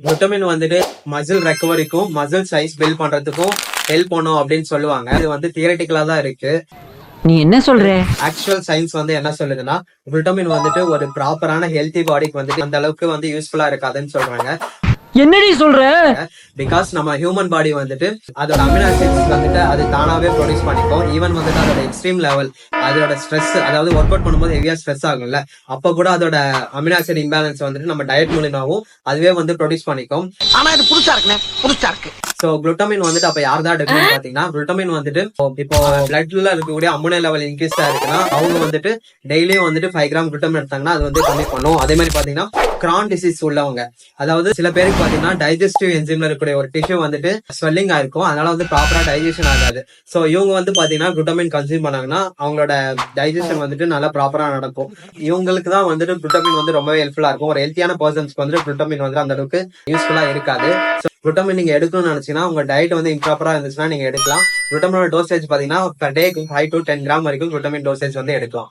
Glutamine வந்துட்டு muscle ரெக்கவரிக்கும் muscle size build பண்றதுக்கும் help பண்ணும் அப்படின்னு சொல்லுவாங்க. இது வந்து தியரட்டிக்கலா தான் இருக்கு. நீ என்ன சொல்ற? ஆக்சுவல் சயின்ஸ் வந்து என்ன சொல்லுதுன்னா, குளுட்டமின் வந்துட்டு ஒரு ப்ராப்பரான ஹெல்த்தி பாடிக்கு வந்துட்டு அந்த அளவுக்கு வந்து யூஸ்ஃபுல்லா இருக்காதுன்னு சொல்றாங்க. என்னடி சொல்ற? பிகாஸ் நம்ம ஹியூமன் பாடி வந்துட்டு அதோட அமினோ ஆசிட்ஸ் வந்துட்டு அது தானாவே ப்ரொடியூஸ் பண்ணிக்கும். ஈவன் வந்துட்டு அதோட எக்ஸ்ட்ரீம் லெவல், அதோட ஸ்ட்ரெஸ், அதாவது ஒர்க் அவுட் பண்ணும்போது ஹெவியா ஸ்ட்ரெஸ் ஆகும்ல, அப்ப கூட அதோட அமினோ ஆசிட் இம்பேலன்ஸ் வந்துட்டு நம்ம டயட் மூலியமாவும் அதுவே வந்து ப்ரொடியூஸ் பண்ணிக்கும். ஆனா இது புதுசா இருக்குண்ணே, புதுசா இருக்கு. சோ குளுட்டமின் வந்துட்டு அப்ப யார் தான் எடுக்கணும்னு பாத்தீங்கன்னா, குளுட்டமின் வந்துட்டு இப்போ பிளட்ல இருக்கக்கூடிய அமோனியா லெவல் இன்க்ரீஸ் இருக்குன்னா அவங்க வந்துட்டு டெய்லியும் வந்துட்டு 5 கிராம் குளுட்டமின் எடுத்தாங்கன்னா அது வந்து கம்மி பண்ணும். அதே மாதிரி பாத்தீங்கன்னா கிரான் டிசீஸ் உள்ளவங்க, அதாவது சில பேருக்கு பாத்தீங்கன்னா டைஜஸ்டிவ் என்சைம்ல இருக்கக்கூடிய ஒரு டிஷ்யூ வந்துட்டு ஸ்வெல்லிங் ஆயிருக்கும், அதனால வந்து ப்ராப்பரா டைஜஷன் ஆகாது. சோ இவங்க வந்து பாத்தீங்கன்னா குளுட்டமின் கன்சியூம் பண்ணாங்கன்னா அவங்களோட டைஜஷன் வந்துட்டு நல்லா ப்ராப்பரா நடக்கும். இவங்களுக்கு தான் வந்துட்டு குளுட்டமின் வந்து ரொம்பவே ஹெல்ப்ஃபுல்லா இருக்கும். ஒரு ஹெல்த்தியான பர்சன்ஸ்க்கு வந்து குளுட்டமின் வந்து அந்த அளவுக்கு யூஸ்ஃபுல்லா இருக்காது. குளுட்டமின் நீங்க எடுக்கணும்னு நினைச்சீங்கன்னா உங்க டயட் வந்து இம்ப்ராப்பரா இருந்துச்சுன்னா நீங்க எடுக்கலாம். குளுட்டமினோட டோசேஜ் பாத்தீங்கன்னா per day 5 to 10 கிராம் வரைக்கும் குளுட்டமின் டோசேஜ் வந்து எடுக்கலாம்.